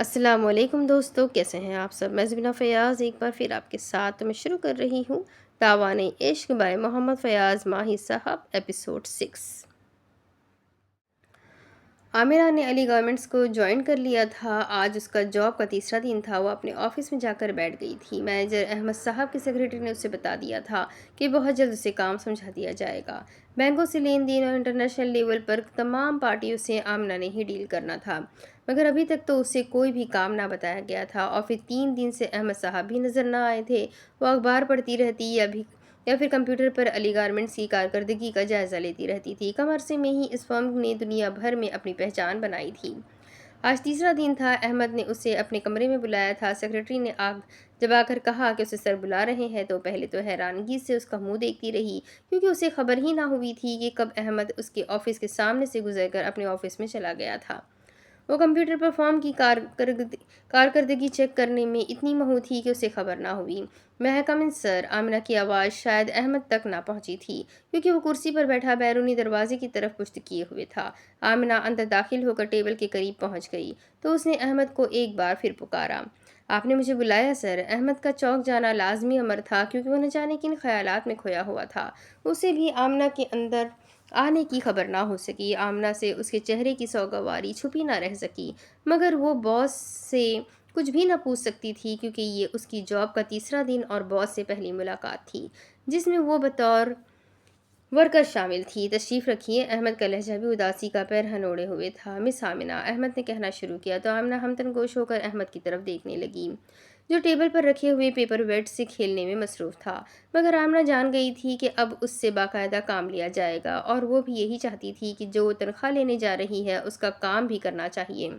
السلام علیکم دوستو، کیسے ہیں آپ سب؟ میں زبینہ فیاض ایک بار پھر آپ کے ساتھ میں شروع کر رہی ہوں داوان عشق بائے محمد فیاض ماہی صاحب ایپیسوڈ 6۔ عامرہ نے علی گارمنٹس کو جوائن کر لیا تھا۔ آج اس کا جاب کا تیسرا دن تھا۔ وہ اپنے آفس میں جا کر بیٹھ گئی تھی۔ مینیجر احمد صاحب کے سیکریٹری نے اسے بتا دیا تھا کہ بہت جلد اسے کام سمجھا دیا جائے گا۔ بینکوں سے لین دین اور انٹرنیشنل لیول پر تمام پارٹیوں سے آمنہ نے ہی ڈیل کرنا تھا، مگر ابھی تک تو اسے کوئی بھی کام نہ بتایا گیا تھا۔ اور پھر 3 دن سے احمد صاحب بھی نظر نہ آئے تھے۔ وہ اخبار پڑھتی رہتی یا پھر کمپیوٹر پر علی گارمنٹس کی کارکردگی کا جائزہ لیتی رہتی تھی۔ کم عرصے میں ہی اس فرم نے دنیا بھر میں اپنی پہچان بنائی تھی۔ آج تیسرا دن تھا۔ احمد نے اسے اپنے کمرے میں بلایا تھا۔ سیکریٹری نے جب آ کر کہا کہ اسے سر بلا رہے ہیں تو پہلے تو حیرانگی سے اس کا منہ دیکھتی رہی، کیونکہ اسے خبر ہی نہ ہوئی تھی کہ کب احمد اس کے آفس کے سامنے سے گزر کر اپنے آفس میں چلا گیا تھا۔ وہ کمپیوٹر پر فارم کی کارکردگی چیک کرنے میں اتنی مہو تھی کہ اسے خبر نہ ہوئی۔ میں کم ان سر، آمنہ کی آواز شاید احمد تک نہ پہنچی تھی، کیونکہ وہ کرسی پر بیٹھا بیرونی دروازے کی طرف پشت کیے ہوئے تھا۔ آمنہ اندر داخل ہو کر ٹیبل کے قریب پہنچ گئی تو اس نے احمد کو ایک بار پھر پکارا۔ آپ نے مجھے بلایا سر؟ احمد کا چونک جانا لازمی امر تھا، کیونکہ وہ نہ جانے کن خیالات میں کھویا ہوا تھا۔ اسے بھی آمنہ کے اندر آنے کی خبر نہ ہو سکی۔ آمنہ سے اس کے چہرے کی سوگواری چھپی نہ رہ سکی، مگر وہ باس سے کچھ بھی نہ پوچھ سکتی تھی، کیونکہ یہ اس کی جاب کا تیسرا دن اور باس سے پہلی ملاقات تھی جس میں وہ بطور ورکر شامل تھی۔ تشریف رکھیے۔ احمد کا لہجہ بھی اداسی کا پیرہن اوڑھے ہوئے تھا۔ مس آمنہ، احمد نے کہنا شروع کیا تو آمنہ ہمتن گوش ہو کر احمد کی طرف دیکھنے لگی، جو ٹیبل پر رکھے ہوئے پیپر ویٹ سے کھیلنے میں مصروف تھا۔ مگر آمنہ جان گئی تھی کہ اب اس سے باقاعدہ کام لیا جائے گا، اور وہ بھی یہی چاہتی تھی کہ جو تنخواہ لینے جا رہی ہے اس کا کام بھی کرنا چاہیے۔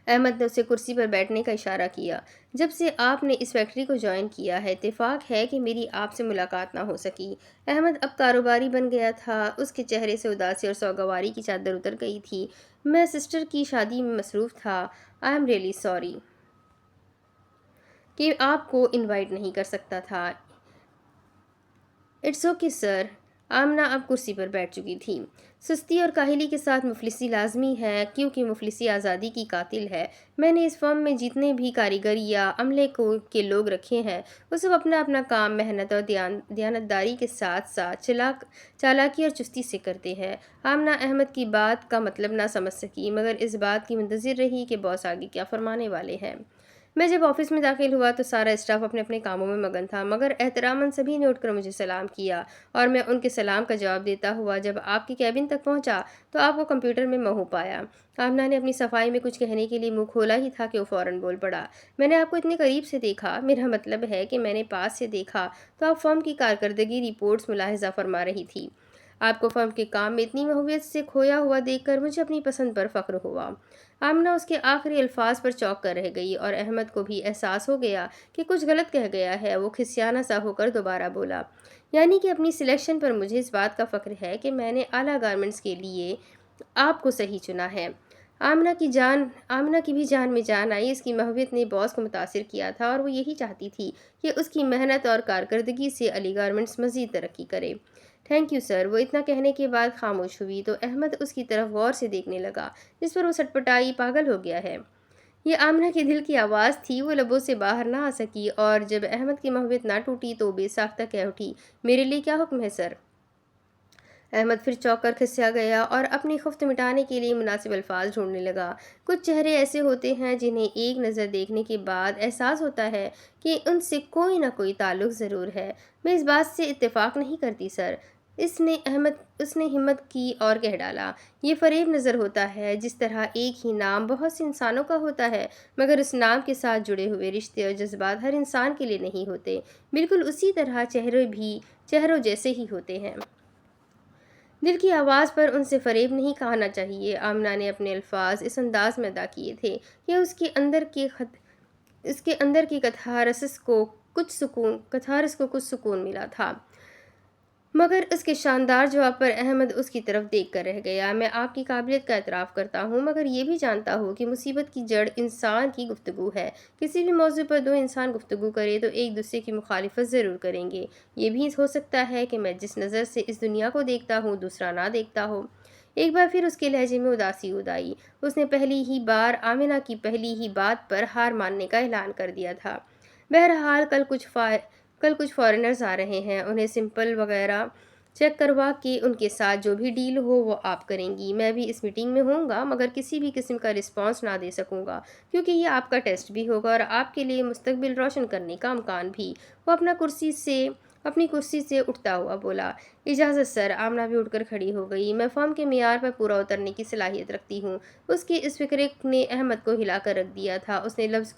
احمد نے اسے کرسی پر بیٹھنے کا اشارہ کیا۔ جب سے آپ نے اس فیکٹری کو جوائن کیا ہے، اتفاق ہے کہ میری آپ سے ملاقات نہ ہو سکی۔ احمد اب کاروباری بن گیا تھا۔ اس کے چہرے سے اداسی اور سوگواری کی چادر اتر گئی تھی۔ میں سسٹر کی شادی میں مصروف تھا۔ آئی ایم ریئلی سوری کہ آپ کو انوائٹ نہیں کر سکتا تھا۔ It's okay sir. آمنہ اب کرسی پر بیٹھ چکی تھی۔ سستی اور کاہلی کے ساتھ مفلسی لازمی ہے، کیونکہ مفلسی آزادی کی قاتل ہے۔ میں نے اس فرم میں جتنے بھی کاریگر یا عملے کے لوگ رکھے ہیں، وہ سب اپنا اپنا کام محنت اور دیانتداری کے ساتھ ساتھ چالاکی اور چستی سے کرتے ہیں۔ آمنہ احمد کی بات کا مطلب نہ سمجھ سکی، مگر اس بات کی منتظر رہی کہ باس آگے کیا فرمانے والے ہیں۔ میں جب آفس میں داخل ہوا تو سارا اسٹاف اپنے اپنے کاموں میں مگن تھا، مگر احتراماً سبھی نے اٹھ کر مجھے سلام کیا، اور میں ان کے سلام کا جواب دیتا ہوا جب آپ کے کیبن تک پہنچا تو آپ کو کمپیوٹر میں مہو پایا۔ آمنہ نے اپنی صفائی میں کچھ کہنے کے لیے منہ کھولا ہی تھا کہ وہ فوراً بول پڑا۔ میں نے آپ کو اتنے قریب سے دیکھا، میرا مطلب ہے کہ میں نے پاس سے دیکھا تو آپ فرم کی کارکردگی رپورٹس ملاحظہ فرما رہی تھی۔ آپ کو فرم کے کام میں اتنی محبت سے کھویا ہوا دیکھ کر مجھے اپنی پسند پر فخر ہوا۔ آمنہ اس کے آخری الفاظ پر چونک کر رہ گئی، اور احمد کو بھی احساس ہو گیا کہ کچھ غلط کہہ گیا ہے۔ وہ خسیانہ سا ہو کر دوبارہ بولا، یعنی کہ اپنی سلیکشن پر مجھے اس بات کا فخر ہے کہ میں نے اعلیٰ گارمنٹس کے لیے آپ کو صحیح چنا ہے۔ آمنہ کی بھی جان میں جان آئی۔ اس کی محبت نے باس کو متاثر کیا تھا، اور وہ یہی چاہتی تھی کہ اس کی محنت اور کارکردگی سے علی گارمنٹس مزید ترقی کرے۔ Thank you sir. وہ اتنا کہنے کے بعد خاموش ہوئی تو احمد اس کی طرف غور سے دیکھنے لگا، جس پر وہ سٹپٹائی، پاگل ہو گیا ہے۔ یہ آمنہ کے دل کی آواز تھی۔ وہ لبوں سے باہر نہ آ سکی، اور جب احمد کی محبت نہ ٹوٹی تو بے ساختہ کہہ اٹھی، میرے لیے کیا حکم ہے سر؟ احمد پھر چونک کر کھسیا گیا اور اپنی خفت مٹانے کے لیے مناسب الفاظ ڈھونڈنے لگا۔ کچھ چہرے ایسے ہوتے ہیں جنہیں ایک نظر دیکھنے کے بعد احساس ہوتا ہے کہ ان سے کوئی نہ کوئی تعلق ضرور ہے۔ میں اس بات سے اتفاق نہیں کرتی سر۔ اس نے ہمت کی اور کہہ ڈالا، یہ فریب نظر ہوتا ہے۔ جس طرح ایک ہی نام بہت سے انسانوں کا ہوتا ہے، مگر اس نام کے ساتھ جڑے ہوئے رشتے اور جذبات ہر انسان کے لیے نہیں ہوتے، بالکل اسی طرح چہرے بھی چہروں جیسے ہی ہوتے ہیں۔ دل کی آواز پر ان سے فریب نہیں کہنا چاہیے۔ آمنہ نے اپنے الفاظ اس انداز میں ادا کیے تھے کہ اس کے اندر کی کتھارسس کو کچھ سکون ملا تھا، مگر اس کے شاندار جواب پر احمد اس کی طرف دیکھ کر رہ گیا۔ میں آپ کی قابلیت کا اعتراف کرتا ہوں، مگر یہ بھی جانتا ہوں کہ مصیبت کی جڑ انسان کی گفتگو ہے۔ کسی بھی موضوع پر دو انسان گفتگو کریں تو ایک دوسرے کی مخالفت ضرور کریں گے۔ یہ بھی ہو سکتا ہے کہ میں جس نظر سے اس دنیا کو دیکھتا ہوں دوسرا نہ دیکھتا ہو۔ ایک بار پھر اس کے لہجے میں اداسی اڑائی۔ اس نے پہلی ہی بار آمنہ کی پہلی ہی بات پر ہار ماننے کا اعلان کر دیا تھا۔ بہرحال کل کچھ فارنرز آ رہے ہیں، انہیں سیمپل وغیرہ چیک کروا کے ان کے ساتھ جو بھی ڈیل ہو وہ آپ کریں گی۔ میں بھی اس میٹنگ میں ہوں گا مگر کسی بھی قسم کا رسپانس نہ دے سکوں گا کیونکہ یہ آپ کا ٹیسٹ بھی ہوگا اور آپ کے لیے مستقبل روشن کرنے کا امکان بھی۔ وہ اپنی کرسی سے اٹھتا ہوا بولا، اجازت سر۔ آمنہ بھی اٹھ کر کھڑی ہو گئی۔ میں فرم کے معیار پر پورا اترنے کی صلاحیت رکھتی ہوں۔ اس کی اس فکر نے احمد کو ہلا کر رکھ دیا تھا۔ اس نے لفظ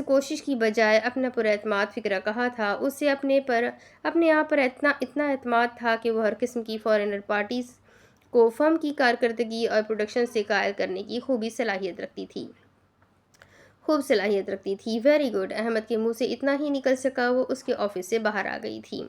کوشش کی بجائے اپنا پراعتماد فکرہ کہا تھا۔ اسے اپنے آپ پر اتنا اعتماد تھا کہ وہ ہر قسم کی فارنر پارٹیز کو فرم کی کارکردگی اور پروڈکشن سے قائل کرنے کی خوب صلاحیت رکھتی تھی۔ Very good. احمد کے منہ سے اتنا ہی نکل سکا، وہ اس کے آفس سے باہر آ گئی تھی۔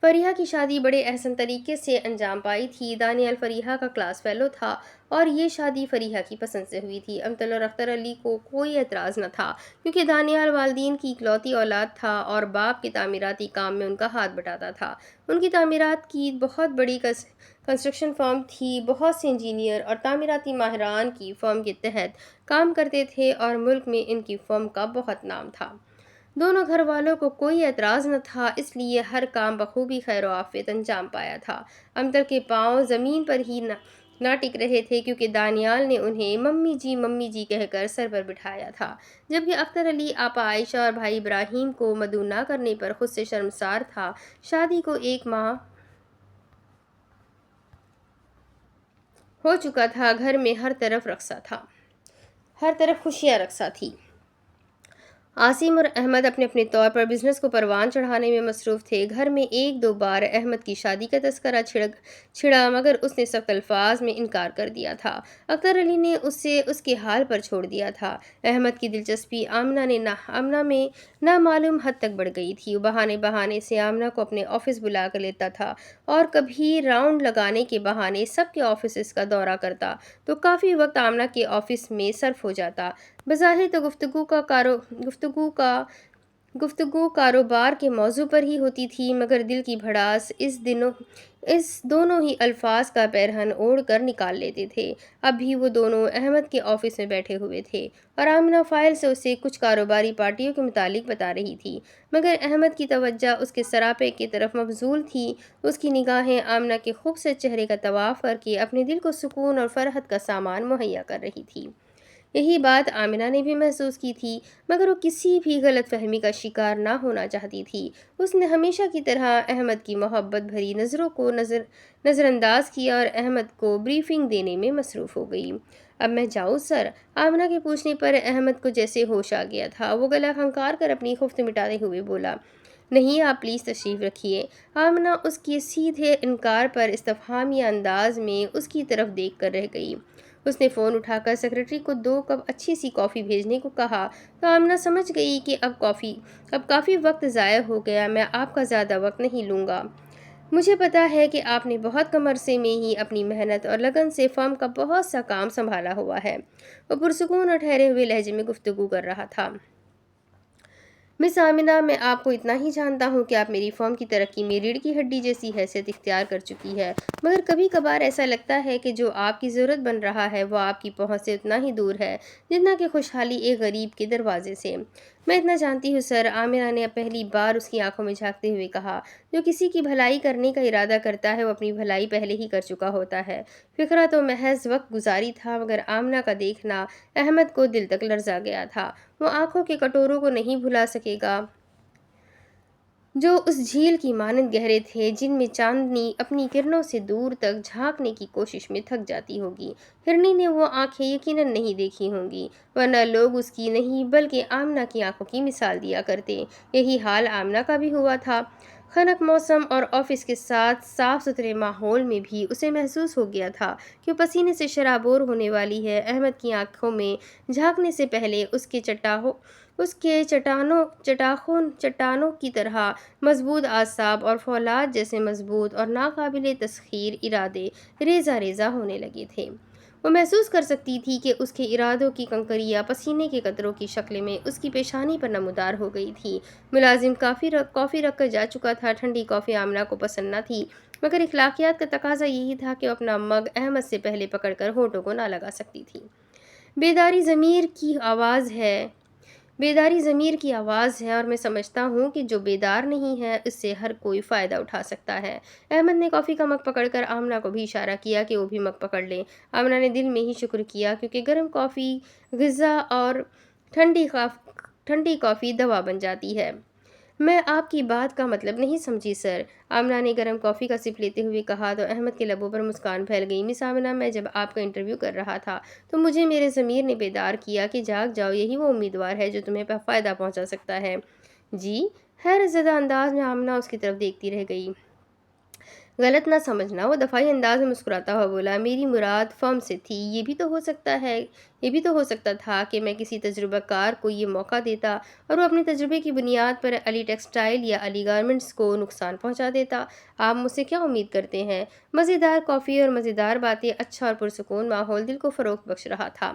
فریحہ کی شادی بڑے احسن طریقے سے انجام پائی تھی۔ دانیال فریحہ کا کلاس فیلو تھا اور یہ شادی فریحہ کی پسند سے ہوئی تھی۔ امطل اور اختر علی کو کوئی اعتراض نہ تھا کیونکہ دانیال والدین کی اکلوتی اولاد تھا اور باپ کے تعمیراتی کام میں ان کا ہاتھ بٹاتا تھا۔ ان کی تعمیرات کی بہت بڑی کنسٹرکشن فرم تھی، بہت سے انجینئر اور تعمیراتی ماہران کی فرم کے تحت کام کرتے تھے اور ملک میں ان کی فرم کا بہت نام تھا۔ دونوں گھر والوں کو کوئی اعتراض نہ تھا، اس لیے ہر کام بخوبی خیر و عافیت انجام پایا تھا۔ امطل کے پاؤں زمین پر ہی نہ ٹک رہے تھے کیونکہ دانیال نے انہیں ممی جی کہہ کر سر پر بٹھایا تھا، جبکہ اختر علی آپا عائشہ اور بھائی ابراہیم کو مدعو نہ کرنے پر خود سے شرمسار تھا۔ شادی کو 1 ماہ ہو چکا تھا۔ گھر میں ہر طرف خوشیاں رقصہ تھی۔ عاصم اور احمد اپنے طور پر بزنس کو پروان چڑھانے میں مصروف تھے۔ گھر میں 1-2 بار احمد کی شادی کا تذکرہ چھڑا مگر اس نے سخت الفاظ میں انکار کر دیا تھا۔ اختر علی نے اسے اس کے حال پر چھوڑ دیا تھا۔ احمد کی دلچسپی آمنہ میں نامعلوم حد تک بڑھ گئی تھی۔ وہ بہانے سے آمنہ کو اپنے آفس بلا کر لیتا تھا اور کبھی راؤنڈ لگانے کے بہانے سب کے آفسز کا دورہ کرتا تو کافی وقت آمنہ کے آفس میں صرف ہو جاتا۔ بظاہر تو گفتگو کاروبار کے موضوع پر ہی ہوتی تھی مگر دل کی بھڑاس اس دونوں ہی الفاظ کا پیرہن اوڑھ کر نکال لیتے تھے۔ اب بھی وہ دونوں احمد کے آفس میں بیٹھے ہوئے تھے اور آمنہ فائل سے اسے کچھ کاروباری پارٹیوں کے متعلق بتا رہی تھی مگر احمد کی توجہ اس کے سراپے کی طرف مبذول تھی۔ اس کی نگاہیں آمنہ کے خوبصورت چہرے کا طواف کر کے اپنے دل کو سکون اور فرحت کا سامان مہیا کر رہی تھی۔ یہی بات آمنہ نے بھی محسوس کی تھی مگر وہ کسی بھی غلط فہمی کا شکار نہ ہونا چاہتی تھی۔ اس نے ہمیشہ کی طرح احمد کی محبت بھری نظروں کو نظر انداز کیا اور احمد کو بریفنگ دینے میں مصروف ہو گئی۔ اب میں جاؤں سر؟ آمنہ کے پوچھنے پر احمد کو جیسے ہوش آ گیا تھا۔ وہ گلا کھنکار کر اپنی خفت مٹاتے ہوئے بولا، نہیں آپ پلیز تشریف رکھیے۔ آمنہ اس کے سیدھے انکار پر استفہامیہ انداز میں اس کی طرف دیکھ کر رہ گئی۔ اس نے فون اٹھا کر سیکرٹری کو 2 کپ اچھی سی کافی بھیجنے کو کہا تو آمنہ سمجھ گئی کہ اب کافی وقت ضائع ہو گیا۔ میں آپ کا زیادہ وقت نہیں لوں گا۔ مجھے پتا ہے کہ آپ نے بہت کم عرصے میں ہی اپنی محنت اور لگن سے فرم کا بہت سا کام سنبھالا ہوا ہے۔ وہ پرسکون اور ٹھہرے ہوئے لہجے میں گفتگو کر رہا تھا۔ مس آمنہ، میں آپ کو اتنا ہی جانتا ہوں کہ آپ میری فرم کی ترقی میں ریڑھ کی ہڈی جیسی حیثیت اختیار کر چکی ہے مگر کبھی کبھار ایسا لگتا ہے کہ جو آپ کی ضرورت بن رہا ہے وہ آپ کی پہنچ سے اتنا ہی دور ہے جتنا کہ خوشحالی ایک غریب کے دروازے سے۔ میں اتنا جانتی ہوں سر، آمنہ نے پہلی بار اس کی آنکھوں میں جھانکتے ہوئے کہا۔ جو کسی کی بھلائی کرنے کا ارادہ کرتا ہے وہ اپنی بھلائی پہلے ہی کر چکا ہوتا ہے۔ فقرہ تو محض وقت گزاری تھا مگر آمنہ کا دیکھنا احمد کو دل تک لرزا گیا تھا۔ وہ آنکھوں کے کٹوروں کو نہیں بھلا سکے گا جو اس جھیل کی مانند گہرے تھے جن میں چاندنی اپنی کرنوں سے دور تک جھانکنے کی کوشش میں تھک جاتی ہوگی۔ ہرنی نے وہ آنکھیں یقیناً نہیں دیکھی ہوں گی ورنہ لوگ اس کی نہیں بلکہ آمنہ کی آنکھوں کی مثال دیا کرتے۔ یہی حال آمنہ کا بھی ہوا تھا۔ خنک موسم اور آفس کے ساتھ صاف ستھرے ماحول میں بھی اسے محسوس ہو گیا تھا کہ وہ پسینے سے شرابور ہونے والی ہے۔ احمد کی آنکھوں میں جھانکنے سے پہلے اس کے چٹانوں کی طرح مضبوط اعصاب اور فولاد جیسے مضبوط اور ناقابل تسخیر ارادے ریزہ ریزہ ہونے لگے تھے۔ وہ محسوس کر سکتی تھی کہ اس کے ارادوں کی کنکریاں پسینے کے قطروں کی شکل میں اس کی پیشانی پر نمودار ہو گئی تھی۔ ملازم کافی رکھ کر جا چکا تھا۔ ٹھنڈی کافی آمنہ کو پسند نہ تھی، مگر اخلاقیات کا تقاضا یہی تھا کہ وہ اپنا مگ احمد سے پہلے پکڑ کر ہونٹوں کو نہ لگا سکتی تھی۔ بیداری ضمیر کی آواز ہے بیداری ضمیر کی آواز ہے، اور میں سمجھتا ہوں کہ جو بیدار نہیں ہے اس سے ہر کوئی فائدہ اٹھا سکتا ہے۔ احمد نے کافی کا مگ پکڑ کر آمنہ کو بھی اشارہ کیا کہ وہ بھی مگ پکڑ لے۔ آمنہ نے دل میں ہی شکر کیا، کیونکہ گرم کافی غذا اور ٹھنڈی کافی دوا بن جاتی ہے۔ میں آپ کی بات کا مطلب نہیں سمجھی سر، آمنہ نے گرم کافی کا سپ لیتے ہوئے کہا تو احمد کے لبوں پر مسکان پھیل گئی۔ مس آمنہ، میں جب آپ کا انٹرویو کر رہا تھا تو مجھے میرے ضمیر نے بیدار کیا کہ جاگ جاؤ، یہی وہ امیدوار ہے جو تمہیں فائدہ پہنچا سکتا ہے۔ جی؟ حیرت زدہ انداز میں آمنہ اس کی طرف دیکھتی رہ گئی۔ غلط نہ سمجھنا، وہ دفاعی انداز میں مسکراتا ہوا بولا، میری مراد فرم سے تھی۔ یہ بھی تو ہو سکتا تھا کہ میں کسی تجربہ کار کو یہ موقع دیتا اور وہ اپنے تجربے کی بنیاد پر علی ٹیکسٹائل یا علی گارمنٹس کو نقصان پہنچا دیتا۔ آپ مجھ سے کیا امید کرتے ہیں؟ مزیدار کافی اور مزیدار باتیں، اچھا اور پرسکون ماحول دل کو فروغ بخش رہا تھا۔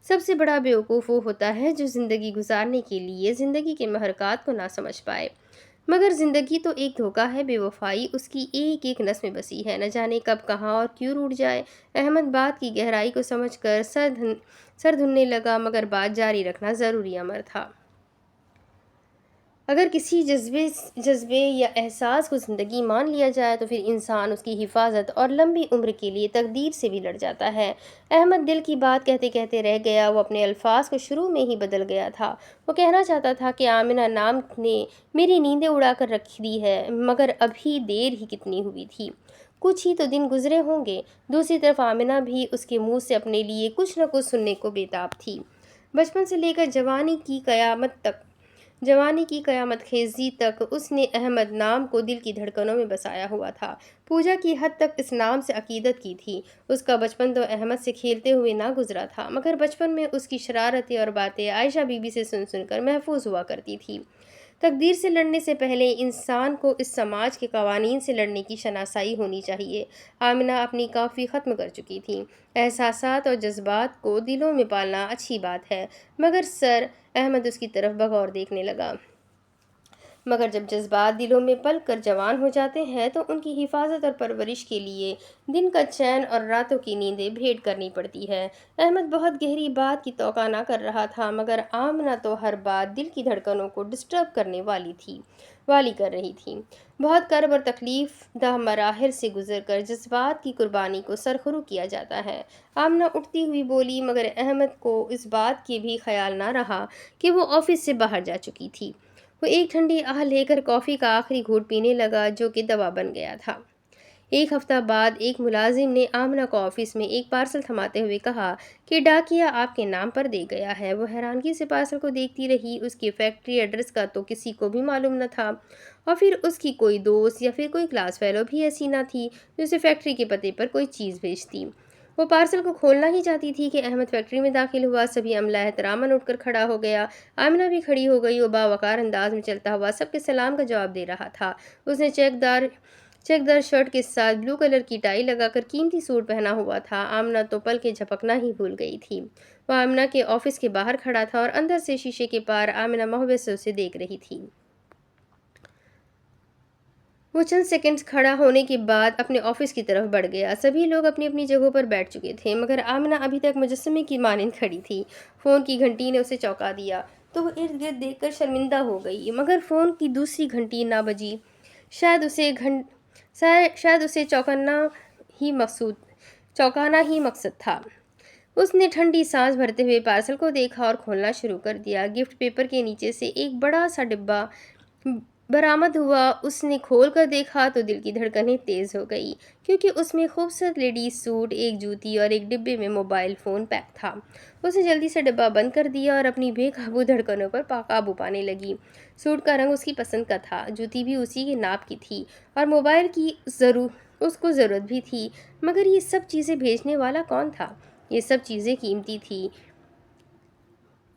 سب سے بڑا بیوقوف وہ ہوتا ہے جو زندگی گزارنے کے لیے زندگی کے محرکات کو نہ سمجھ پائے۔ مگر زندگی تو ایک دھوکہ ہے، بے وفائی اس کی ایک ایک نس میں بسی ہے، نہ جانے کب کہاں اور کیوں روٹ جائے۔ احمد بات کی گہرائی کو سمجھ کر سر دھننے لگا، مگر بات جاری رکھنا ضروری امر تھا۔ اگر کسی جذبے یا احساس کو زندگی مان لیا جائے تو پھر انسان اس کی حفاظت اور لمبی عمر کے لیے تقدیر سے بھی لڑ جاتا ہے۔ احمد دل کی بات کہتے کہتے رہ گیا، وہ اپنے الفاظ کو شروع میں ہی بدل گیا تھا۔ وہ کہنا چاہتا تھا کہ آمنہ نام نے میری نیندیں اڑا کر رکھ دی ہے، مگر ابھی دیر ہی کتنی ہوئی تھی، کچھ ہی تو دن گزرے ہوں گے۔ دوسری طرف آمنہ بھی اس کے منہ سے اپنے لیے کچھ نہ کچھ سننے کو بےتاب تھی۔ بچپن سے لے کر جوانی کی قیامت خیزی تک اس نے احمد نام کو دل کی دھڑکنوں میں بسایا ہوا تھا۔ پوجا کی حد تک اس نام سے عقیدت کی تھی۔ اس کا بچپن تو احمد سے کھیلتے ہوئے نہ گزرا تھا، مگر بچپن میں اس کی شرارتیں اور باتیں عائشہ بی بی سے سن کر محفوظ ہوا کرتی تھی۔ تقدیر سے لڑنے سے پہلے انسان کو اس سماج کے قوانین سے لڑنے کی شناسائی ہونی چاہیے۔ آمنہ اپنی کافی ختم کر چکی تھی۔ احساسات اور جذبات کو دلوں میں پالنا اچھی بات ہے، مگر سر، احمد اس کی طرف بغور دیکھنے لگا، مگر جب جذبات دلوں میں پل کر جوان ہو جاتے ہیں تو ان کی حفاظت اور پرورش کے لیے دن کا چین اور راتوں کی نیندیں بھیٹ کرنی پڑتی ہے۔ احمد بہت گہری بات کی توقع نہ کر رہا تھا، مگر آمنہ تو ہر بات دل کی دھڑکنوں کو ڈسٹرب کرنے والی کر رہی تھی۔ بہت کرب اور تکلیف دہ مراحل سے گزر کر جذبات کی قربانی کو سرخرو کیا جاتا ہے۔ آمنہ اٹھتی ہوئی بولی، مگر احمد کو اس بات کی بھی خیال نہ رہا کہ وہ آفس سے باہر جا چکی تھی۔ وہ ایک ٹھنڈی آہ لے کر کافی کا آخری گھونٹ پینے لگا، جو کہ دوا بن گیا تھا۔ ایک ہفتہ بعد ایک ملازم نے آمنہ کو آفس میں ایک پارسل تھماتے ہوئے کہا کہ ڈاکیا آپ کے نام پر دے گیا ہے۔ وہ حیرانگی سے پارسل کو دیکھتی رہی۔ اس کی فیکٹری ایڈریس کا تو کسی کو بھی معلوم نہ تھا، اور پھر اس کی کوئی دوست یا پھر کوئی کلاس فیلو بھی ایسی نہ تھی جو اسے فیکٹری کے پتے پر کوئی چیز بھیجتی۔ وہ پارسل کو کھولنا ہی چاہتی تھی کہ احمد فیکٹری میں داخل ہوا۔ سبھی عملہ احتراماً اٹھ کر کھڑا ہو گیا۔ آمنہ بھی کھڑی ہو گئی۔ وہ باوقار انداز میں چلتا ہوا سب کے سلام کا جواب دے رہا تھا۔ اس نے چیک دار شرٹ کے ساتھ بلو کلر کی ٹائی لگا کر قیمتی سوٹ پہنا ہوا تھا۔ آمنہ تو پل کے جھپکنا ہی بھول گئی تھی۔ وہ آمنہ کے آفس کے باہر کھڑا تھا اور اندر سے شیشے کے پار آمنہ محبت سے اسے دیکھ رہی تھی۔ وہ چند سیکنڈز کھڑا ہونے کے بعد اپنے آفس کی طرف بڑھ گیا۔ سبھی لوگ اپنی اپنی جگہوں پر بیٹھ چکے تھے، مگر آمنہ ابھی تک مجسمے کی مانند کھڑی تھی۔ فون کی گھنٹی نے اسے چونکا دیا تو وہ ارد گرد دیکھ کر شرمندہ ہو گئی، مگر فون کی دوسری گھنٹی نہ بجی۔ شاید اسے چونکانا ہی مقصد تھا۔ اس نے ٹھنڈی سانس بھرتے ہوئے پارسل کو دیکھا اور کھولنا شروع کر دیا۔ گفٹ پیپر کے نیچے سے ایک بڑا سا ڈبہ برآمد ہوا۔ اس نے کھول کر دیکھا تو دل کی دھڑکنیں تیز ہو گئی، کیونکہ اس میں خوبصورت لیڈیز سوٹ، ایک جوتی اور ایک ڈبے میں موبائل فون پیک تھا۔ اس نے جلدی سے ڈبہ بند کر دیا اور اپنی بے قابو دھڑکنوں پر قابو پانے لگی۔ سوٹ کا رنگ اس کی پسند کا تھا، جوتی بھی اسی کے ناپ کی تھی، اور موبائل کی اس کو ضرورت بھی تھی، مگر یہ سب چیزیں بھیجنے والا کون تھا؟ یہ سب چیزیں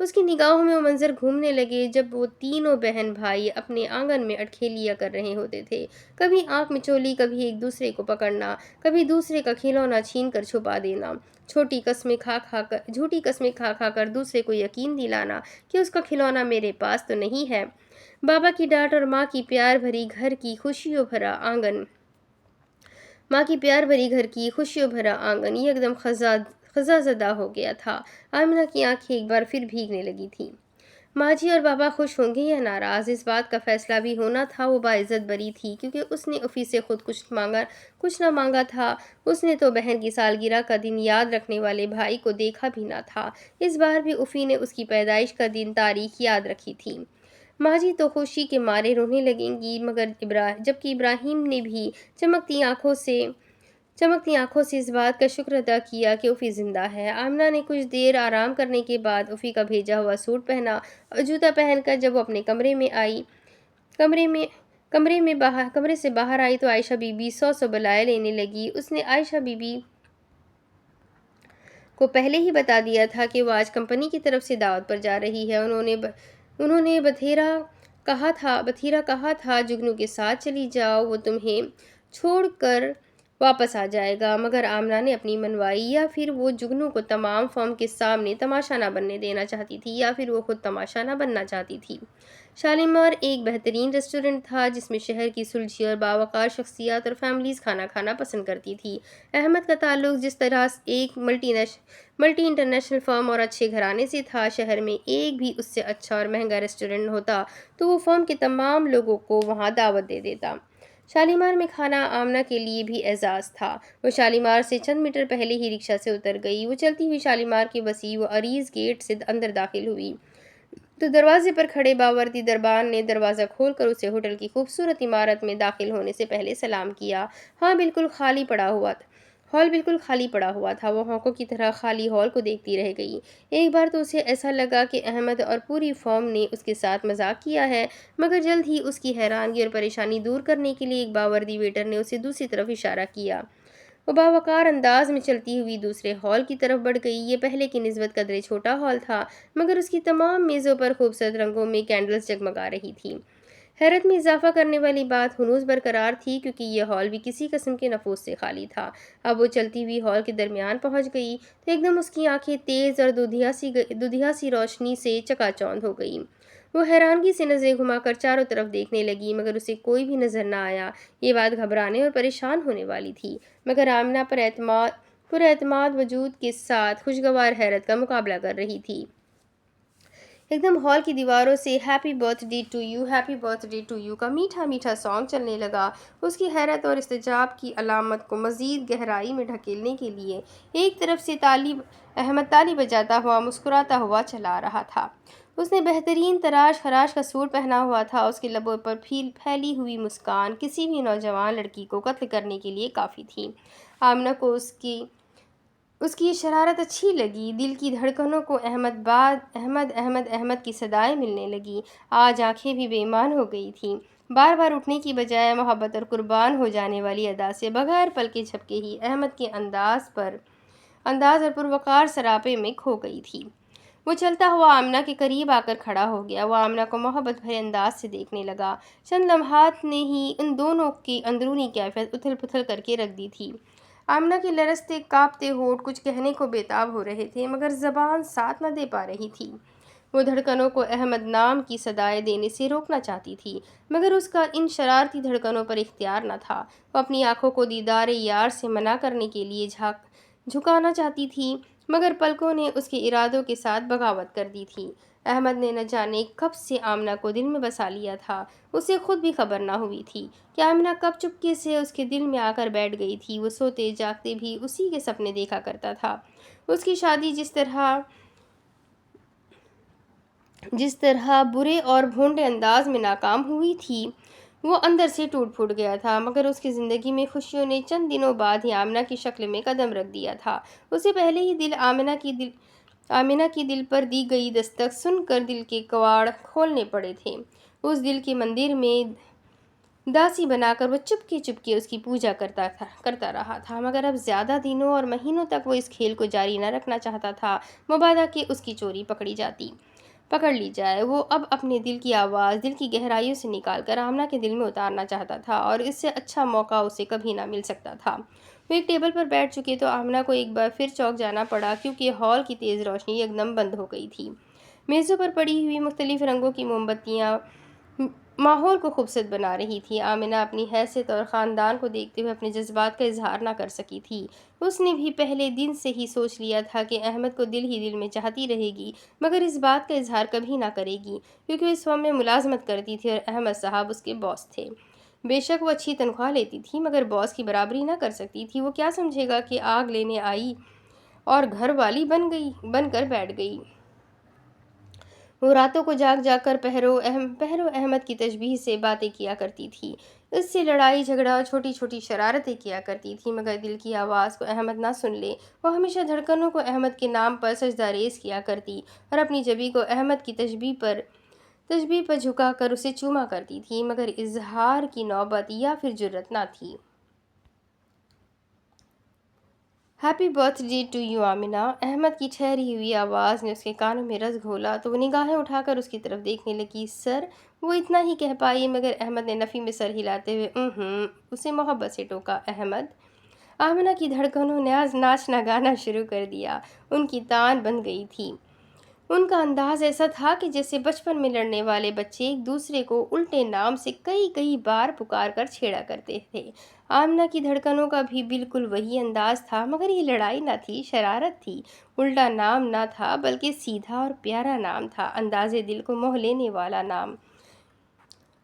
اس کی نگاہوں میں وہ منظر گھومنے لگے جب وہ تینوں بہن بھائی اپنے آنگن میں اٹکھیلیاں کر رہے ہوتے تھے، کبھی آنکھ مچولی، کبھی ایک دوسرے کو پکڑنا، کبھی دوسرے کا کھلونا چھین کر چھپا دینا، جھوٹی قسمیں کھا کھا کر دوسرے کو یقین دلانا کہ اس کا کھلونا میرے پاس تو نہیں ہے۔ بابا کی ڈانٹ اور ماں کی پیار بھری گھر کی خوشیوں بھرا آنگن یہ ایک دم خزا زدہ ہو گیا تھا۔ آمنہ کی آنکھیں ایک بار پھر بھیگنے لگی تھیں۔ ماں جی اور بابا خوش ہوں گے یا ناراض، اس بات کا فیصلہ بھی ہونا تھا۔ وہ باعزت بری تھی کیونکہ اس نے افی سے خود کچھ نہ مانگا تھا۔ اس نے تو بہن کی سالگرہ کا دن یاد رکھنے والے بھائی کو دیکھا بھی نہ تھا۔ اس بار بھی افی نے اس کی پیدائش کا دن تاریخ یاد رکھی تھی۔ ماں جی تو خوشی کے مارے رونے لگیں گی، جبکہ ابراہیم نے بھی چمکتی آنکھوں سے اس بات کا شکر ادا کیا کہ افی زندہ ہے۔ آمنہ نے کچھ دیر آرام کرنے کے بعد افی کا بھیجا ہوا سوٹ پہنا اور جوتا پہن کر جب وہ اپنے کمرے سے باہر آئی تو عائشہ بی بی سو بلائے لینے لگی۔ اس نے عائشہ بی بی کو پہلے ہی بتا دیا تھا کہ وہ آج کمپنی کی طرف سے دعوت پر جا رہی ہے۔ انہوں نے بتھیرا کہا تھا جگنو کے ساتھ چلی جاؤ، وہ تمہیں چھوڑ کر واپس آ جائے گا، مگر آمنہ نے اپنی منوائی۔ یا پھر وہ جگنو کو تمام فرم کے سامنے تماشا نہ بننے دینا چاہتی تھی یا پھر وہ خود تماشا نہ بننا چاہتی تھی۔ شالیمار ایک بہترین ریسٹورنٹ تھا جس میں شہر کی سلجھی اور باوقار شخصیات اور فیملیز کھانا کھانا پسند کرتی تھی۔ احمد کا تعلق جس طرح ایک ملٹی انٹرنیشنل فرم اور اچھے گھرانے سے تھا، شہر میں ایک بھی اس سے اچھا اور مہنگا ریسٹورنٹ ہوتا تو وہ فرم کے تمام لوگوں کو وہاں دعوت دے دیتا۔ شالیمار میں کھانا آمنہ کے لیے بھی اعزاز تھا۔ وہ شالیمار سے چند میٹر پہلے ہی رکشہ سے اتر گئی۔ وہ چلتی ہوئی شالیمار کے وسیع و عریض گیٹ سے اندر داخل ہوئی تو دروازے پر کھڑے باوردی دربان نے دروازہ کھول کر اسے ہوٹل کی خوبصورت عمارت میں داخل ہونے سے پہلے سلام کیا۔ ہال بالکل خالی پڑا ہوا تھا۔ وہ ہونکوں کی طرح خالی ہال کو دیکھتی رہ گئی۔ ایک بار تو اسے ایسا لگا کہ احمد اور پوری فرم نے اس کے ساتھ مذاق کیا ہے، مگر جلد ہی اس کی حیرانگی اور پریشانی دور کرنے کے لیے ایک باوردی ویٹر نے اسے دوسری طرف اشارہ کیا۔ وہ باوقار انداز میں چلتی ہوئی دوسرے ہال کی طرف بڑھ گئی۔ یہ پہلے کی نسبت قدرے چھوٹا ہال تھا، مگر اس کی تمام میزوں پر خوبصورت رنگوں میں کینڈلز جگمگا رہی تھیں۔ حیرت میں اضافہ کرنے والی بات ہنوز برقرار تھی کیونکہ یہ ہال بھی کسی قسم کے نفوس سے خالی تھا۔ اب وہ چلتی ہوئی ہال کے درمیان پہنچ گئی تو ایک دم اس کی آنکھیں تیز اور دودھیا سی روشنی سے چکا چوندھ ہو گئیں۔ وہ حیرانگی سے نظریں گھما کر چاروں طرف دیکھنے لگی مگر اسے کوئی بھی نظر نہ آیا۔ یہ بات گھبرانے اور پریشان ہونے والی تھی، مگر آمنہ پر اعتماد وجود کے ساتھ خوشگوار حیرت کا مقابلہ کر رہی تھی۔ ایک دم ہال کی دیواروں سے happy birthday to you, happy birthday to you کا میٹھا میٹھا سانگ چلنے لگا۔ اس کی حیرت اور استعجاب کی علامت کو مزید گہرائی میں ڈھکیلنے کے لیے ایک طرف سے احمد تالی بجاتا ہوا مسکراتا ہوا چلا رہا تھا۔ اس نے بہترین تراش خراش کا سوٹ پہنا ہوا تھا۔ اس کے لبوں پر پھیلی ہوئی مسکان کسی بھی نوجوان لڑکی کو قتل کرنے کے لیے کافی تھی۔ آمنہ کو اس کی یہ شرارت اچھی لگی۔ دل کی دھڑکنوں کو احمد احمد کی صدائیں ملنے لگیں۔ آج آنکھیں بھی بے ایمان ہو گئی تھیں۔ بار بار اٹھنے کی بجائے محبت اور قربان ہو جانے والی ادا سے بغیر پلکے جھپکے ہی احمد کے انداز اور پروقار سراپے میں کھو گئی تھی۔ وہ چلتا ہوا آمنہ کے قریب آ کر کھڑا ہو گیا۔ وہ آمنہ کو محبت بھرے انداز سے دیکھنے لگا۔ چند لمحات نے ہی ان دونوں کی اندرونی کیفیت اتھل پتھل کر کے رکھ دی تھی۔ آمنہ کے لرزتے کانپتے ہونٹ کچھ کہنے کو بےتاب ہو رہے تھے مگر زبان ساتھ نہ دے پا رہی تھی۔ وہ دھڑکنوں کو احمد نام کی صدائیں دینے سے روکنا چاہتی تھی مگر اس کا ان شرارتی دھڑکنوں پر اختیار نہ تھا۔ وہ اپنی آنکھوں کو دیدار یار سے منع کرنے کے لیے جھکانا چاہتی تھی مگر پلکوں نے اس کے ارادوں کے ساتھ بغاوت کر دی تھی۔ احمد نے نہ جانے کب سے آمنہ کو دل میں بسا لیا تھا۔ اسے خود بھی خبر نہ ہوئی تھی کہ آمنہ کب چپکے سے اس کے دل میں آ کر بیٹھ گئی تھی۔ وہ سوتے جاگتے بھی اسی کے سپنے دیکھا کرتا تھا۔ اس کی شادی جس طرح برے اور بھونڈے انداز میں ناکام ہوئی تھی وہ اندر سے ٹوٹ پھوٹ گیا تھا، مگر اس کی زندگی میں خوشیوں نے چند دنوں بعد ہی آمنہ کی شکل میں قدم رکھ دیا تھا۔ اسے پہلے ہی آمنہ کی دل پر دی گئی دستک سن کر دل کے کواڑ کھولنے پڑے تھے۔ اس دل کے مندر میں داسی بنا کر وہ چپکے چپکے اس کی پوجا کرتا رہا تھا، مگر اب زیادہ دنوں اور مہینوں تک وہ اس کھیل کو جاری نہ رکھنا چاہتا تھا، مبادا کہ اس کی چوری پکڑ لی جائے۔ وہ اب اپنے دل کی آواز دل کی گہرائیوں سے نکال کر آمنہ کے دل میں اتارنا چاہتا تھا، اور اس سے اچھا موقع اسے کبھی نہ مل سکتا تھا۔ وہ ایک ٹیبل پر بیٹھ چکے تو آمنہ کو ایک بار پھر چونک جانا پڑا، کیونکہ ہال کی تیز روشنی یکدم بند ہو گئی تھی۔ میزوں پر پڑی ہوئی مختلف رنگوں کی موم بتیاں ماحول کو خوبصورت بنا رہی تھی۔ آمنہ اپنی حیثیت اور خاندان کو دیکھتے ہوئے اپنے جذبات کا اظہار نہ کر سکی تھی۔ اس نے بھی پہلے دن سے ہی سوچ لیا تھا کہ احمد کو دل ہی دل میں چاہتی رہے گی، مگر اس بات کا اظہار کبھی نہ کرے گی، کیونکہ وہ اس فرم میں ملازمت کرتی تھی اور احمد صاحب اس کے باس تھے۔ بے شک وہ اچھی تنخواہ لیتی تھی، مگر باس کی برابری نہ کر سکتی تھی۔ وہ کیا سمجھے گا کہ آگ لینے آئی اور گھر والی بن کر بیٹھ گئی۔ وہ راتوں کو جاگ جاگ کر پہرو احمد کی تشبیہ سے باتیں کیا کرتی تھی، اس سے لڑائی جھگڑا اور چھوٹی چھوٹی شرارتیں کیا کرتی تھی، مگر دل کی آواز کو احمد نہ سن لے۔ وہ ہمیشہ دھڑکنوں کو احمد کے نام پر سجدہ ریز کیا کرتی اور اپنی جبیں کو احمد کی تشبیہ پر جھکا کر اسے چوما کرتی تھی، مگر اظہار کی نوبت یا پھر جرأت نہ تھی۔ Happy birthday to you Amna, Ahmed کی ٹھہری ہوئی آواز نے اس کے کانوں میں رس گھولا تو وہ نگاہیں اٹھا کر اس کی طرف دیکھنے لگی۔ سر، وہ اتنا ہی کہہ پائی، مگر احمد نے نفی میں سر ہلاتے ہوئے اسے محبت سے ٹوکا۔ احمد! آمنہ کی دھڑکنوں نے ناچنا گانا شروع کر دیا، ان کی تان بن گئی تھی۔ ان کا انداز ایسا تھا کہ جیسے بچپن میں لڑنے والے بچے ایک دوسرے کو الٹے نام سے کئی بار پکار کر چھیڑا کرتے تھے۔ آمنہ کی دھڑکنوں کا بھی بالکل وہی انداز تھا، مگر یہ لڑائی نہ تھی، شرارت تھی۔ الٹا نام نہ تھا، بلکہ سیدھا اور پیارا نام تھا، انداز دل کو موہ لینے والا نام۔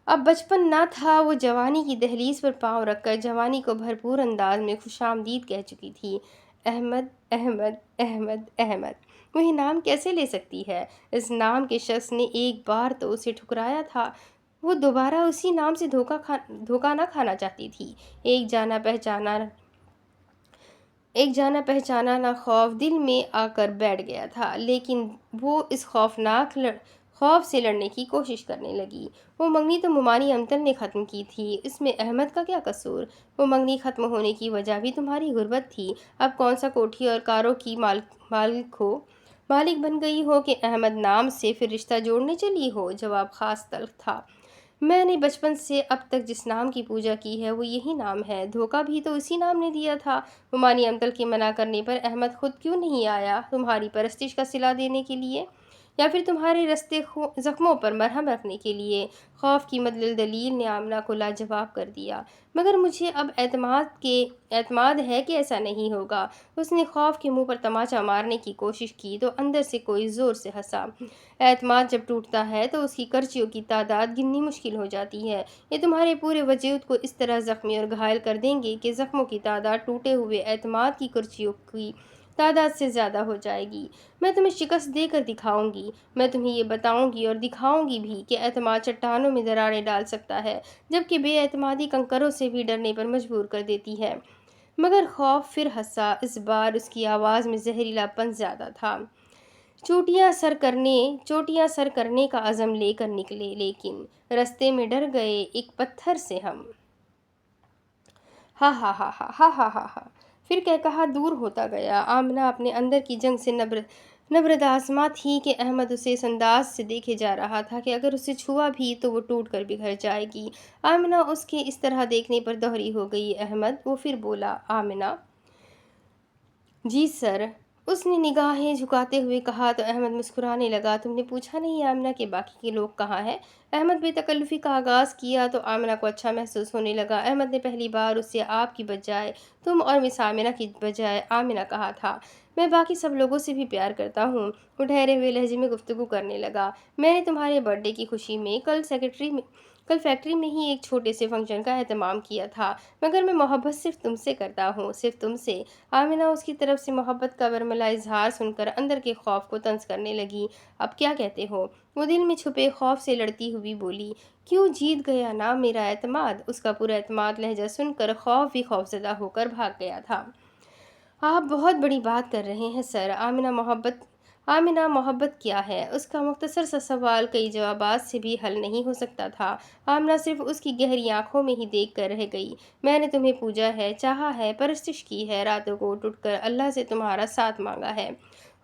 اب بچپن نہ تھا، وہ جوانی کی دہلیز پر پاؤں رکھ کر جوانی کو بھرپور انداز میں خوش آمدید کہہ چکی تھی۔ احمد، احمد، احمد، احمد! وہی نام کیسے لے سکتی ہے؟ اس نام کے شخص نے ایک بار تو اسے ٹھکرایا تھا، وہ دوبارہ اسی نام سے دھوکہ نہ کھانا چاہتی تھی۔ ایک جانا پہچانا نہ خوف دل میں آ کر بیٹھ گیا تھا، لیکن وہ اس خوف سے لڑنے کی کوشش کرنے لگی۔ وہ منگنی تو ممانی امتل نے ختم کی تھی، اس میں احمد کا کیا قصور؟ وہ منگنی ختم ہونے کی وجہ بھی تمہاری غربت تھی۔ اب کون سا کوٹھی اور کاروں کی مالک بن گئی ہو کہ احمد نام سے پھر رشتہ جوڑنے چلی ہو؟ جواب خاص تلخ تھا۔ میں نے بچپن سے اب تک جس نام کی پوجا کی ہے وہ یہی نام ہے۔ دھوکہ بھی تو اسی نام نے دیا تھا۔ ممانی امتل کے منع کرنے پر احمد خود کیوں نہیں آیا تمہاری پرستش کا صلہ دینے کے لیے، یا پھر تمہارے رستے زخموں پر مرہم رکھنے کے لیے؟ خوف کی مدلل دلیل نے آمنہ کو لاجواب کر دیا۔ مگر مجھے اب اعتماد ہے کہ ایسا نہیں ہوگا۔ اس نے خوف کے منہ پر تماچا مارنے کی کوشش کی تو اندر سے کوئی زور سے ہنسا۔ اعتماد جب ٹوٹتا ہے تو اس کی کرچیوں کی تعداد گننی مشکل ہو جاتی ہے۔ یہ تمہارے پورے وجود کو اس طرح زخمی اور گھائل کر دیں گے کہ زخموں کی تعداد ٹوٹے ہوئے اعتماد کی کرچیوں کی تعداد سے زیادہ ہو جائے گی۔ میں تمہیں شکست دے کر دکھاؤں گی، میں تمہیں یہ بتاؤں گی اور دکھاؤں گی بھی کہ اعتماد چٹانوں میں دراڑیں ڈال سکتا ہے، جبکہ بے اعتمادی کنکروں سے بھی ڈرنے پر مجبور کر دیتی ہے۔ مگر خوف پھر ہنسا، اس بار اس کی آواز میں زہریلا پن زیادہ تھا۔ چوٹیاں سر کرنے کا عزم لے کر نکلے، لیکن رستے میں ڈر گئے ایک پتھر سے ہم۔ ہا ہا ہا ہا ہا ہا ہا ہا۔ پھر کہا دور ہوتا گیا۔ آمنہ اپنے اندر کی جنگ سے نبردآزما تھی کہ احمد اسے اس انداز سے دیکھے جا رہا تھا کہ اگر اسے چھوا بھی تو وہ ٹوٹ کر بکھر جائے گی۔ آمنہ اس کے اس طرح دیکھنے پر دوہری ہو گئی۔ احمد! وہ پھر بولا۔ آمنہ! جی سر، اس نے نگاہیں جھکاتے ہوئے کہا تو احمد مسکرانے لگا۔ تم نے پوچھا نہیں آمنہ کہ باقی کے لوگ کہاں ہیں؟ احمد بے تکلفی کا آغاز کیا تو آمنہ کو اچھا محسوس ہونے لگا۔ احمد نے پہلی بار اس سے آپ کی بجائے تم اور مس آمنہ کی بجائے آمنہ کہا تھا۔ میں باقی سب لوگوں سے بھی پیار کرتا ہوں۔ وہ ٹھہرے ہوئے لہجے میں گفتگو کرنے لگا۔ میں نے تمہارے برتھ ڈے کی خوشی میں کل فیکٹری میں ہی ایک چھوٹے سے فنکشن کا اہتمام کیا تھا، مگر میں محبت صرف تم سے کرتا ہوں، صرف تم سے۔ آمنہ اس کی طرف سے محبت کا برملا اظہار سن کر اندر کے خوف کو طنز کرنے لگی۔ اب کیا کہتے ہو؟ وہ دل میں چھپے خوف سے لڑتی ہوئی بولی۔ کیوں جیت گیا نا میرا اعتماد؟ اس کا پورا اعتماد لہجہ سن کر خوف بھی خوفزدہ ہو کر بھاگ گیا تھا۔ آپ بہت بڑی بات کر رہے ہیں سر۔ آمنہ آمنہ، محبت کیا ہے؟ اس کا مختصر سا سوال کئی جوابات سے بھی حل نہیں ہو سکتا تھا۔ آمنہ صرف اس کی گہری آنکھوں میں ہی دیکھ کر رہ گئی۔ میں نے تمہیں پوجا ہے، چاہا ہے، پرستش کی ہے، راتوں کو اٹھ کر اللہ سے تمہارا ساتھ مانگا ہے۔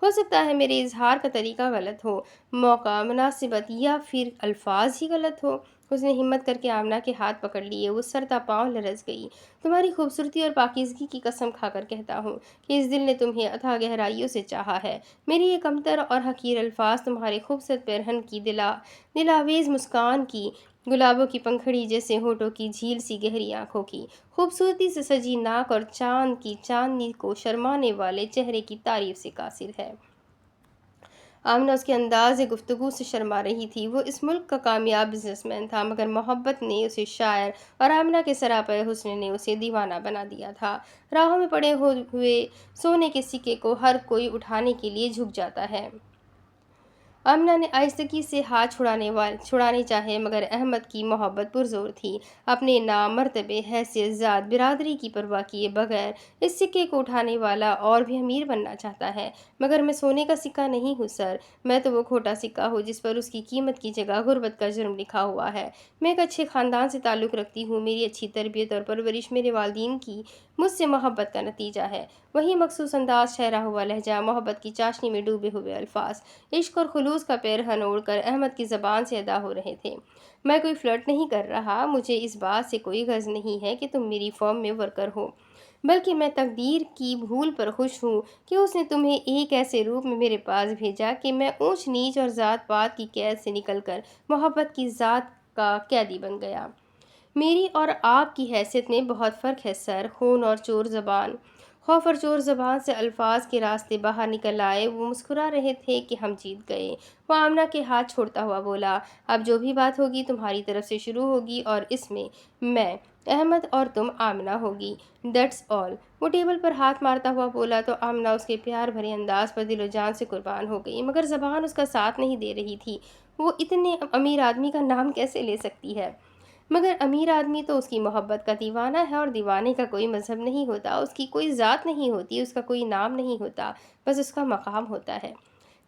ہو سکتا ہے میرے اظہار کا طریقہ غلط ہو، موقع، مناسبت یا پھر الفاظ ہی غلط ہو۔ اس نے ہمت کر کے آمنہ کے ہاتھ پکڑ لیے۔ وہ سر تا پاؤں لرز گئی۔ تمہاری خوبصورتی اور پاکیزگی کی قسم کھا کر کہتا ہوں کہ اس دل نے تمہیں اتھاہ گہرائیوں سے چاہا ہے۔ میری یہ کمتر اور حقیر الفاظ تمہارے خوبصورت پیرہن کی دلاویز مسکان کی، گلابوں کی پنکھڑی جیسے ہونٹوں کی، جھیل سی گہری آنکھوں کی، خوبصورتی سے سجی ناک اور چاند کی چاندنی کو شرمانے والے چہرے کی تعریف سے قاصر ہے۔ آمنہ اس کے انداز گفتگو سے شرما رہی تھی۔ وہ اس ملک کا کامیاب بزنس مین تھا، مگر محبت نے اسے شاعر اور آمنہ کے سراپے حسن نے اسے دیوانہ بنا دیا تھا۔ راہوں میں پڑے ہوئے سونے کے سکے کو ہر کوئی اٹھانے کے لیے جھک جاتا ہے۔ آمنہ نے آہستگی سے ہاتھ چھڑانے چاہے، مگر احمد کی محبت پرزور تھی۔ اپنے نام، مرتبے، حیثیت، ذات، برادری کی پرواہ کیے بغیر اس سکے کو اٹھانے والا اور بھی امیر بننا چاہتا ہے۔ مگر میں سونے کا سکہ نہیں ہوں سر، میں تو وہ کھوٹا سکہ ہوں جس پر اس کی قیمت کی جگہ غربت کا جرم لکھا ہوا ہے۔ میں ایک اچھے خاندان سے تعلق رکھتی ہوں۔ میری اچھی تربیت اور پرورش میرے والدین کی مجھ سے محبت کا نتیجہ ہے۔ وہی مخصوص انداز، ٹھہرا ہوا لہجہ، محبت کی چاشنی میں ڈوبے ہوئے الفاظ، عشق اور خلوص کا پیرہن اوڑھ کر احمد کی زبان سے ادا ہو رہے تھے۔ میں کوئی فلرٹ نہیں کر رہا، مجھے اس بات سے کوئی غرض نہیں ہے کہ تم میری فرم میں ورکر ہو، بلکہ میں تقدیر کی بھول پر خوش ہوں کہ اس نے تمہیں ایک ایسے روپ میں میرے پاس بھیجا کہ میں اونچ نیچ اور ذات پات کی قید سے نکل کر محبت کی ذات کا قیدی بن گیا۔ میری اور آپ کی حیثیت میں بہت فرق ہے سر۔ خون اور چور زبان، خوف اور چور زبان سے الفاظ کے راستے باہر نکل آئے۔ وہ مسکرا رہے تھے کہ ہم جیت گئے۔ وہ آمنہ کے ہاتھ چھوڑتا ہوا بولا، اب جو بھی بات ہوگی تمہاری طرف سے شروع ہوگی اور اس میں میں، احمد اور تم آمنہ ہوگی، دیٹس آل۔ وہ ٹیبل پر ہاتھ مارتا ہوا بولا تو آمنہ اس کے پیار بھرے انداز پر دل و جان سے قربان ہو گئی، مگر زبان اس کا ساتھ نہیں دے رہی تھی۔ وہ اتنے امیر آدمی کا نام کیسے لے سکتی ہے؟ مگر امیر آدمی تو اس کی محبت کا دیوانہ ہے، اور دیوانے کا کوئی مذہب نہیں ہوتا، اس کی کوئی ذات نہیں ہوتی، اس کا کوئی نام نہیں ہوتا، بس اس کا مقام ہوتا ہے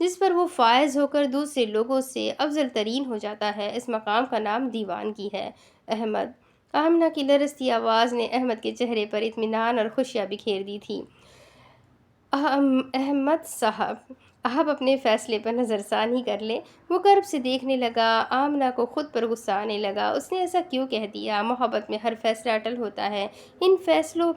جس پر وہ فائز ہو کر دوسرے لوگوں سے افضل ترین ہو جاتا ہے۔ اس مقام کا نام دیوانگی ہے۔ احمد، آمنہ کی لرزتی آواز نے احمد کے چہرے پر اطمینان اور خوشیاں بکھیر دی تھی۔ احمد صاحب، آپ اپنے فیصلے پر نظر ثانی کر لیں۔ وہ کرب سے دیکھنے لگا۔ آمنہ کو خود پر غصہ آنے لگا۔ اس نے ایسا کیوں کہہ دیا؟ محبت میں ہر فیصلہ اٹل ہوتا ہے، ان فیصلوں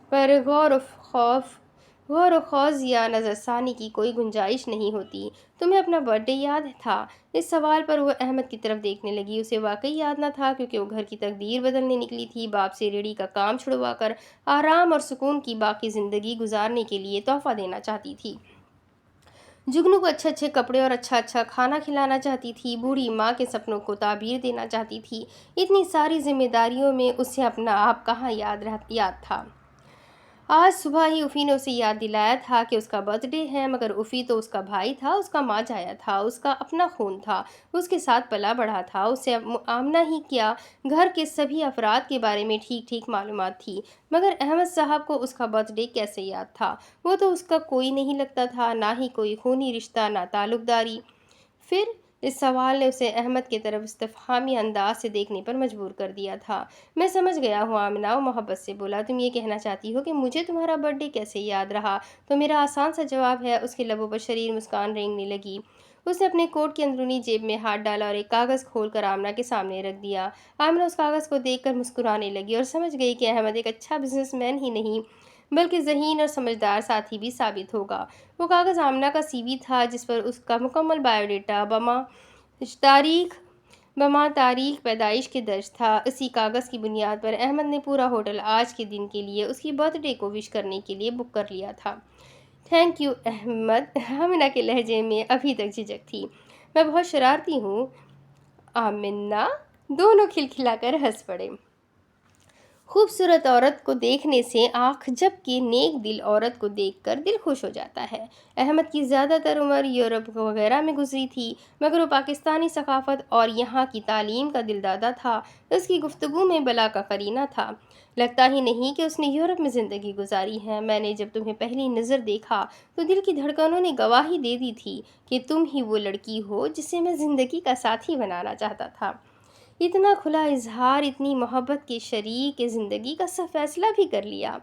پر غور و خوض یا نظر ثانی کی کوئی گنجائش نہیں ہوتی۔ تمہیں اپنا برتھ ڈے یاد تھا؟ اس سوال پر وہ احمد کی طرف دیکھنے لگی۔ اسے واقعی یاد نہ تھا، کیونکہ وہ گھر کی تقدیر بدلنے نکلی تھی، باپ سے ریڑھی کا کام چھڑوا کر آرام اور سکون کی باقی زندگی گزارنے کے لیے تحفہ دینا چاہتی تھی۔ جگنو کو اچھے اچھے کپڑے اور اچھا کھانا کھلانا چاہتی تھی، بوڑھی ماں کے سپنوں کو تعبیر دینا چاہتی تھی۔ اتنی ساری ذمہ داریوں میں اسے اپنا آپ کہاں یاد تھا؟ آج صبح ہی افی نے اسے یاد دلایا تھا کہ اس کا برتھ ڈے ہے، مگر افی تو اس کا بھائی تھا، اس کا ماجایا تھا، اس کا اپنا خون تھا، اس کے ساتھ پلا بڑھا تھا۔ اسے آمنہ ہی کیا، گھر کے سبھی افراد کے بارے میں ٹھیک معلومات تھی، مگر احمد صاحب کو اس کا برتھ ڈے کیسے یاد تھا؟ وہ تو اس کا کوئی نہیں لگتا تھا، نہ ہی کوئی خونی رشتہ، نہ تعلق داری۔ پھر اس سوال نے اسے احمد کی طرف استفہامی انداز سے دیکھنے پر مجبور کر دیا تھا۔ میں سمجھ گیا ہوں آمنہ، وہ محبت سے بولا، تم یہ کہنا چاہتی ہو کہ مجھے تمہارا برتھ ڈے کیسے یاد رہا؟ تو میرا آسان سا جواب ہے۔ اس کے لبوں پر شریر مسکان رینگنے لگی۔ اس نے اپنے کوٹ کی اندرونی جیب میں ہاتھ ڈالا اور ایک کاغذ کھول کر آمنہ کے سامنے رکھ دیا۔ آمنہ اس کاغذ کو دیکھ کر مسکرانے لگی اور سمجھ گئی کہ احمد ایک اچھا بزنس مین ہی نہیں بلکہ ذہین اور سمجھدار ساتھی بھی ثابت ہوگا۔ وہ کاغذ آمنہ کا سی وی تھا، جس پر اس کا مکمل بائیو ڈیٹا بما تاریخ پیدائش کے درج تھا۔ اسی کاغذ کی بنیاد پر احمد نے پورا ہوٹل آج کے دن کے لیے اس کی برتھ ڈے کو وش کرنے کے لیے بک کر لیا تھا۔ تھینک یو احمد، آمنہ کے لہجے میں ابھی تک جھجک تھی۔ میں بہت شرارتی ہوں آمنہ۔ دونوں کھلکھلا کر ہنس پڑے۔ خوبصورت عورت کو دیکھنے سے آنکھ جبکہ نیک دل عورت کو دیکھ کر دل خوش ہو جاتا ہے۔ احمد کی زیادہ تر عمر یورپ وغیرہ میں گزری تھی، مگر وہ پاکستانی ثقافت اور یہاں کی تعلیم کا دلدادہ تھا۔ اس کی گفتگو میں بلا کا قرینہ تھا۔ لگتا ہی نہیں کہ اس نے یورپ میں زندگی گزاری ہے۔ میں نے جب تمہیں پہلی نظر دیکھا تو دل کی دھڑکنوں نے گواہی دے دی تھی کہ تم ہی وہ لڑکی ہو جسے میں زندگی کا ساتھی بنانا چاہتا تھا۔ اتنا کھلا اظہار، اتنی محبت کے شریک زندگی کا سب فیصلہ بھی کر لیا۔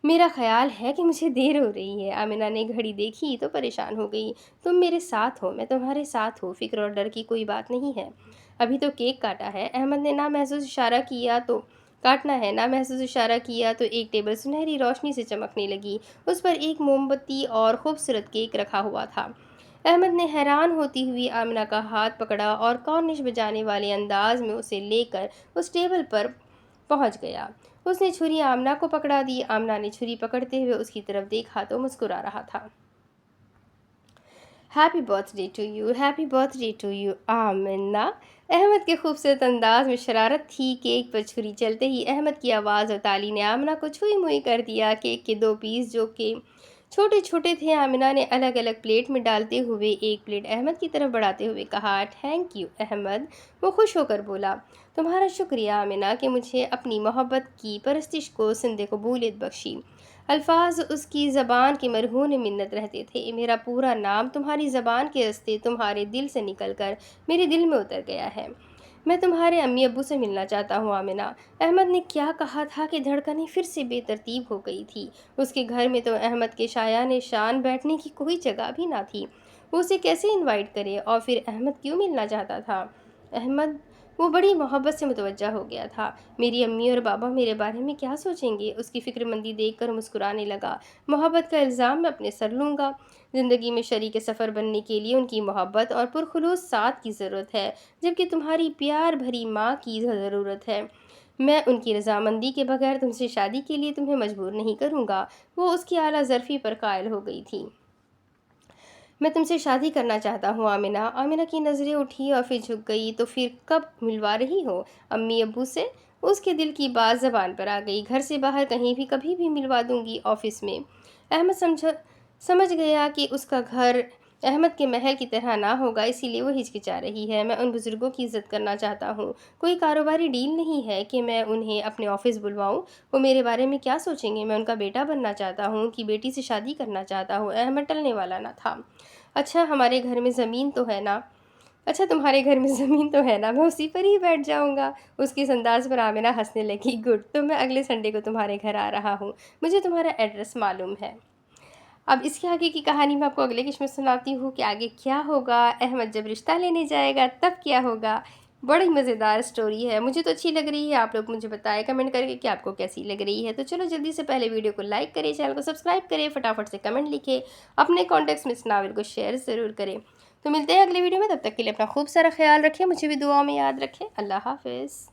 میرا خیال ہے کہ مجھے دیر ہو رہی ہے۔ آمنہ نے گھڑی دیکھی تو پریشان ہو گئی۔ تم میرے ساتھ ہو، میں تمہارے ساتھ ہوں، فکر اور ڈر کی کوئی بات نہیں ہے۔ ابھی تو کیک کاٹا ہے۔ احمد نے نامحسوس اشارہ کیا تو کاٹنا ہے۔ نامحسوس اشارہ کیا تو ایک ٹیبل سنہری روشنی سے چمکنے لگی۔ اس پر ایک موم بتی اور خوبصورت کیک رکھا ہوا تھا۔ احمد نے حیران ہوتی ہوئی آمنہ کا ہاتھ پکڑا اور کارنش بجانے والے انداز میں اسے لے کر اس ٹیبل پر پہنچ گیا۔ اس نے چھری آمنہ کو پکڑا دی۔ آمنہ نے چھری پکڑتے ہوئے اس کی طرف دیکھا تو مسکرا رہا تھا۔ Happy birthday to you, happy birthday to you Amna. Ahmed کے خوبصورت انداز میں شرارت تھی۔ کیک پر چھری چلتے ہی احمد کی آواز اور تالی نے آمنہ کو چھوئی موئی کر دیا۔ کیک کے 2 پیس جو کہ چھوٹے چھوٹے تھے آمنہ نے الگ الگ پلیٹ میں ڈالتے ہوئے ایک پلیٹ احمد کی طرف بڑھاتے ہوئے کہا، تھینک یو احمد۔ وہ خوش ہو کر بولا، تمہارا شکریہ آمنہ کہ مجھے اپنی محبت کی پرستش کو سند قبولیت بخشی۔ الفاظ اس کی زبان کے مرہون منت رہتے تھے۔ میرا پورا نام تمہاری زبان کے رستے تمہارے دل سے نکل کر میرے دل میں اتر گیا ہے۔ میں تمہارے امی ابو سے ملنا چاہتا ہوں آمنہ۔ احمد نے کیا کہا تھا کہ دھڑکنیں پھر سے بے ترتیب ہو گئی تھی۔ اس کے گھر میں تو احمد کے شایان شان بیٹھنے کی کوئی جگہ بھی نہ تھی۔ وہ اسے کیسے انوائٹ کرے؟ اور پھر احمد کیوں ملنا چاہتا تھا؟ احمد وہ بڑی محبت سے متوجہ ہو گیا تھا۔ میری امی اور بابا میرے بارے میں کیا سوچیں گے؟ اس کی فکر مندی دیکھ کر مسکرانے لگا۔ محبت کا الزام میں اپنے سر لوں گا۔ زندگی میں شریک سفر بننے کے لیے ان کی محبت اور پرخلوص ساتھ کی ضرورت ہے، جبکہ تمہاری پیار بھری ماں کی ضرورت ہے۔ میں ان کی رضامندی کے بغیر تم سے شادی کے لیے تمہیں مجبور نہیں کروں گا۔ وہ اس کی اعلیٰ ظرفی پر قائل ہو گئی تھی۔ میں تم سے شادی کرنا چاہتا ہوں آمنہ۔ آمنہ کی نظریں اٹھی اور پھر جھک گئی۔ تو پھر کب ملوا رہی ہو امی ابو سے؟ اس کے دل کی بات زبان پر آ گئی۔ گھر سے باہر کہیں بھی کبھی بھی ملوا دوں گی، آفس میں۔ احمد سمجھ گیا کہ اس کا گھر احمد کے محل کی طرح نہ ہوگا، اسی لیے وہ ہچکچا رہی ہے۔ میں ان بزرگوں کی عزت کرنا چاہتا ہوں۔ کوئی کاروباری ڈیل نہیں ہے کہ میں انہیں اپنے آفس بلواؤں۔ وہ میرے بارے میں کیا سوچیں گے؟ میں ان کا بیٹا بننا چاہتا ہوں، ان کی بیٹی سے شادی کرنا چاہتا ہوں۔ احمد ٹلنے والا نہ تھا۔ اچھا ہمارے گھر میں زمین تو ہے نا؟ اچھا تمہارے گھر میں زمین تو ہے نا؟ میں اسی پر ہی بیٹھ جاؤں گا۔ اس کے اس انداز پر آمنہ ہنسنے لگی۔ گڈ، تو میں اگلے سنڈے کو تمہارے گھر آ رہا ہوں۔ مجھے تمہارا ایڈریس معلوم ہے۔ اب اس کے آگے کی کہانی میں آپ کو اگلے قسط میں سناتی ہوں کہ آگے کیا ہوگا۔ احمد جب رشتہ لینے جائے گا تب کیا ہوگا۔ بڑی مزیدار سٹوری ہے، مجھے تو اچھی لگ رہی ہے۔ آپ لوگ مجھے بتائیں کمنٹ کر کے کہ آپ کو کیسی لگ رہی ہے۔ تو چلو جلدی سے پہلے ویڈیو کو لائک کریں، چینل کو سبسکرائب کریں، فٹافٹ سے کمنٹ لکھیں، اپنے کانٹیکٹس میں اس ناول کو شیئر ضرور کریں۔ تو ملتے ہیں اگلے ویڈیو میں، تب تک کے لیے اپنا خوب سارا خیال رکھیں، مجھے بھی دعاؤں میں یاد رکھیں۔ اللہ حافظ۔